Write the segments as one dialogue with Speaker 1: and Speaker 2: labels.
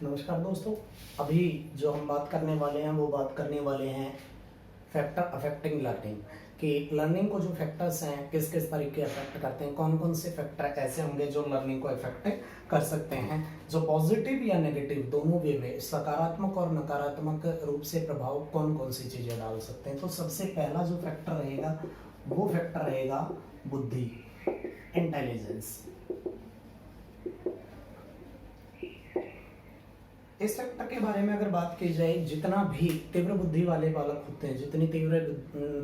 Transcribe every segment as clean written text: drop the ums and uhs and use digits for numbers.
Speaker 1: नमस्कार दोस्तों। अभी जो हम बात करने वाले हैं वो बात करने वाले हैं फैक्टर अफेक्टिंग लर्निंग कि लर्निंग को जो फैक्टर्स हैं किस किस तरीके अफेक्ट करते हैं, कौन कौन से फैक्टर ऐसे होंगे जो लर्निंग को अफेक्ट कर सकते हैं, जो पॉजिटिव या नेगेटिव दोनों वे में सकारात्मक और नकारात्मक रूप से प्रभाव कौन कौन सी चीज़ें डाल सकते हैं। तो सबसे पहला जो फैक्टर रहेगा वो फैक्टर रहेगा बुद्धि, इंटेलिजेंस। इस फैक्टर के बारे में अगर बात की जाए, जितना भी तीव्र बुद्धि वाले बालक होते हैं, जितनी तीव्र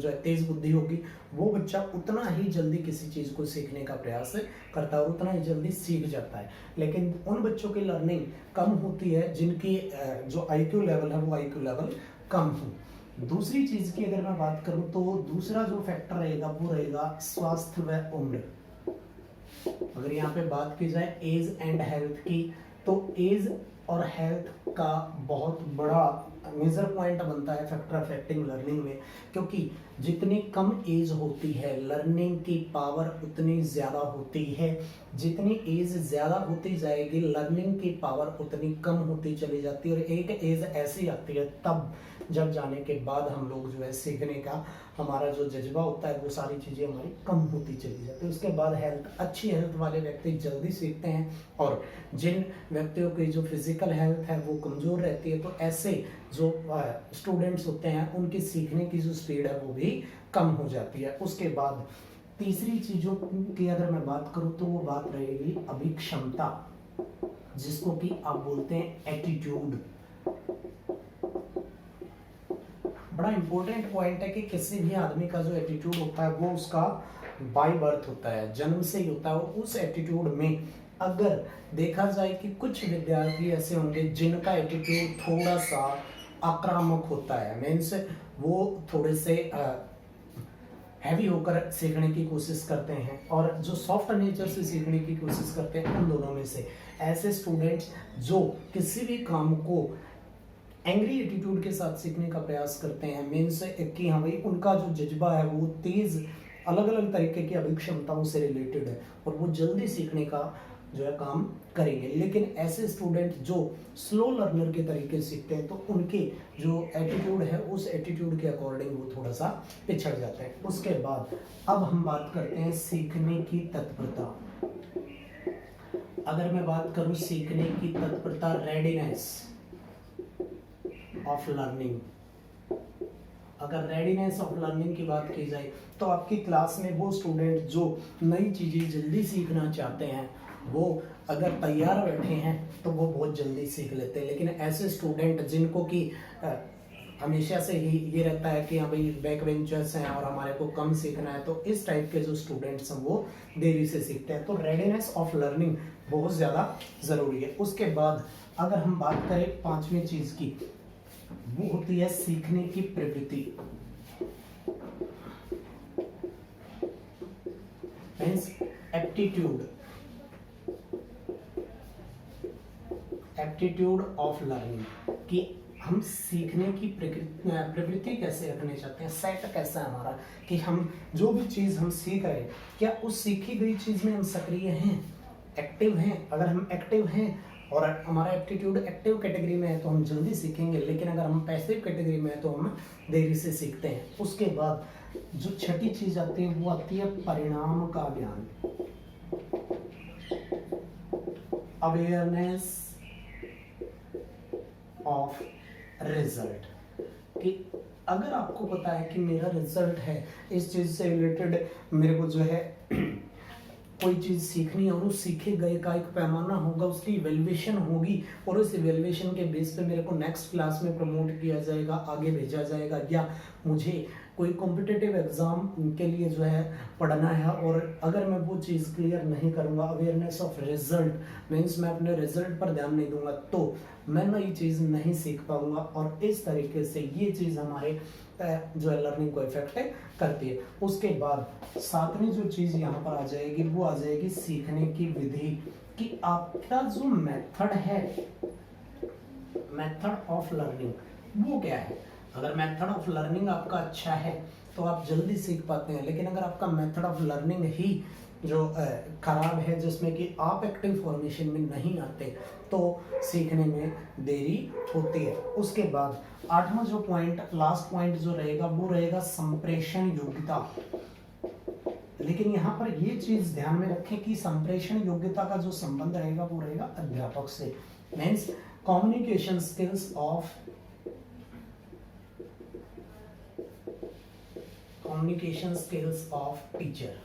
Speaker 1: जो तेज बुद्धि होगी वो बच्चा उतना ही जल्दी किसी चीज़ को सीखने का प्रयास करता है और उतना ही जल्दी सीख जाता है। लेकिन उन बच्चों की लर्निंग कम होती है जिनकी जो आईक्यू लेवल है वो आईक्यू लेवल कम हो। दूसरी चीज़ की अगर मैं बात करूं तो दूसरा जो फैक्टर रहेगा वो रहेगा स्वास्थ्य व उम्र। अगर यहाँ पे बात की जाए एज एंड हेल्थ की, तो एज और हेल्थ का बहुत बड़ा मेजर पॉइंट बनता है फैक्टर अफेक्टिंग लर्निंग में, क्योंकि जितनी कम एज होती है लर्निंग की पावर उतनी ज़्यादा होती है। जितनी एज ज़्यादा होती जाएगी लर्निंग की पावर उतनी कम होती चली जाती है। और एक एज ऐसी आती है तब जब जाने के बाद हम लोग जो है सीखने का हमारा जो जज्बा होता है वो सारी चीज़ें हमारी कम होती चली जाती है। उसके बाद अच्छी हेल्थ वाले व्यक्ति जल्दी सीखते हैं और जिन व्यक्तियों की जो फिजिकल हेल्थ है वो कमज़ोर रहती है तो ऐसे जो स्टूडेंट्स होते हैं उनकी सीखने की जो स्पीड है वो भी कम हो जाती है। उसके बाद तीसरी चीज़ों की अगर मैं बात करूँ तो वो बात रहेगी अभिक्षमता, जिसको कि आप बोलते हैं एटीट्यूड। बड़ा इंपॉर्टेंट पॉइंट है कि किसी भी आदमी का जो एटीट्यूड होता है वो उसका बाय बर्थ होता है, जन्म से ही होता है। उस एटीट्यूड में अगर देखा जाए कि कुछ विद्यार्थी ऐसे होंगे जिनका एटीट्यूड थोड़ा सा आक्रामक होता है, मीन्स वो थोड़े से हैवी होकर सीखने की कोशिश करते हैं, और जो सॉफ्ट नेचर से सीखने की कोशिश करते हैं, उन दोनों में से ऐसे स्टूडेंट्स जो किसी भी काम को एंग्री एटीट्यूड के साथ सीखने का प्रयास करते हैं, मीन्स कि हाँ भाई उनका जो जज्बा है वो तेज अलग अलग तरीके की अभिक्षमताओं से रिलेटेड है और वो जल्दी सीखने का जो है काम करेंगे। लेकिन ऐसे स्टूडेंट जो स्लो लर्नर के तरीके से सीखते हैं तो उनके जो एटीट्यूड है उस एटीट्यूड के अकॉर्डिंग वो थोड़ा सा पिछड़ जाते हैं। उसके बाद अब हम बात करते हैं सीखने की तत्परता। अगर मैं बात करूं सीखने की तत्परता, रेडीनेस ऑफ लर्निंग, अगर रेडीनेस ऑफ लर्निंग की बात की जाए तो आपकी क्लास में वो स्टूडेंट जो नई चीज़ें जल्दी सीखना चाहते हैं वो अगर तैयार बैठे हैं तो वो बहुत जल्दी सीख लेते हैं। लेकिन ऐसे स्टूडेंट जिनको कि हमेशा से ही ये रहता है कि हाँ भाई बैक बेंचर्स हैं और हमारे को कम सीखना है, तो इस टाइप के जो स्टूडेंट्स हैं वो देरी से सीखते हैं। तो रेडीनेस ऑफ लर्निंग बहुत ज़्यादा ज़रूरी है। उसके बाद अगर हम बात करें पांचवी चीज़ की, वो होती है सीखने की प्रवृत्ति, मीन्स एप्टीट्यूड ऑफ लर्निंग, कि हम सीखने की प्रवृत्ति कैसे रखने चाहते हैं, सेट कैसा है हमारा, कि हम जो भी चीज़ हम सीख रहे हैं क्या उस सीखी गई चीज़ में हम सक्रिय हैं, एक्टिव हैं। अगर हम एक्टिव हैं और हमारा एप्टीट्यूड एक्टिव कैटेगरी में है तो हम जल्दी सीखेंगे, लेकिन अगर हम पैसिव कैटेगरी में है तो हम देरी से सीखते हैं। उसके बाद जो छठी चीज आती है वो आती है परिणाम का ज्ञान, अवेयरनेस ऑफ रिजल्ट, कि अगर आपको पता है कि मेरा रिजल्ट है इस चीज से रिलेटेड, मेरे को जो है कोई चीज़ सीखनी है और उस सीखे गए का एक पैमाना होगा, उसकी इवैल्यूएशन होगी और उस इवैल्यूएशन के बेस पे मेरे को नेक्स्ट क्लास में प्रमोट किया जाएगा, आगे भेजा जाएगा, या मुझे कोई कॉम्पिटिटिव एग्जाम के लिए जो है पढ़ना है और अगर मैं वो चीज़ क्लियर नहीं करूँगा, अवेयरनेस ऑफ रिजल्ट मीन्स मैं अपने रिजल्ट पर ध्यान नहीं दूंगा तो मैं नई चीज़ नहीं सीख पाऊंगा। और इस तरीके से ये चीज़ हमारे जो है लर्निंग को इफेक्ट करती है। उसके बाद सातवीं जो चीज़ यहाँ पर आ जाएगी वो आ जाएगी सीखने की विधि, कि आपका जो मेथड है, मेथड ऑफ लर्निंग वो क्या है। अगर मेथड ऑफ लर्निंग आपका अच्छा है तो आप जल्दी सीख पाते हैं, लेकिन अगर आपका मेथड ऑफ लर्निंग ही जो खराब है, जिसमें कि आप एक्टिव फॉर्मेशन में नहीं आते, तो सीखने में देरी होती है। उसके बाद 8वां जो पॉइंट, लास्ट पॉइंट जो रहेगा वो रहेगा संप्रेषण योग्यता। लेकिन यहाँ पर ये चीज ध्यान में रखें कि संप्रेषण योग्यता का जो संबंध रहेगा वो रहेगा अध्यापक से। Means communication skills of teacher.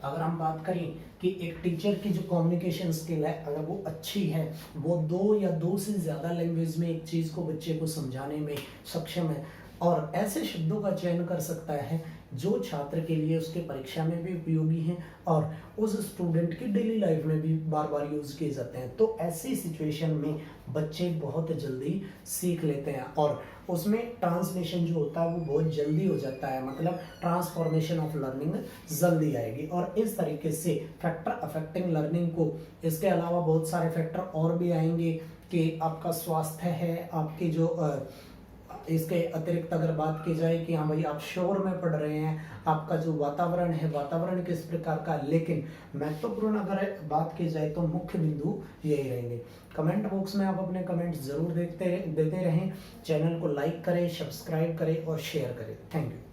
Speaker 1: अगर हम बात करें कि एक टीचर की जो कम्युनिकेशन स्किल है, अगर वो अच्छी है, वो 2 या 2 से ज़्यादा लैंग्वेज में एक चीज़ को बच्चे को समझाने में सक्षम है और ऐसे शब्दों का चयन कर सकता है जो छात्र के लिए उसके परीक्षा में भी उपयोगी हैं और उस स्टूडेंट की डेली लाइफ में भी बार बार यूज़ किए जाते हैं, तो ऐसी सिचुएशन में बच्चे बहुत जल्दी सीख लेते हैं और उसमें ट्रांसलेशन जो होता है वो बहुत जल्दी हो जाता है, मतलब ट्रांसफॉर्मेशन ऑफ लर्निंग जल्दी आएगी। और इस तरीके से फैक्टर अफेक्टिंग लर्निंग को, इसके अलावा बहुत सारे फैक्टर और भी आएंगे कि आपका स्वास्थ्य है, आपकी जो इसके अतिरिक्त अगर बात की जाए कि हाँ भाई आप शोर में पढ़ रहे हैं, आपका जो वातावरण है, वातावरण किस प्रकार का, लेकिन महत्वपूर्ण अगर बात की जाए तो मुख्य बिंदु यही रहेंगे। कमेंट बॉक्स में आप अपने कमेंट जरूर देते रहें, चैनल को लाइक करें, सब्सक्राइब करें और शेयर करें। Thank you.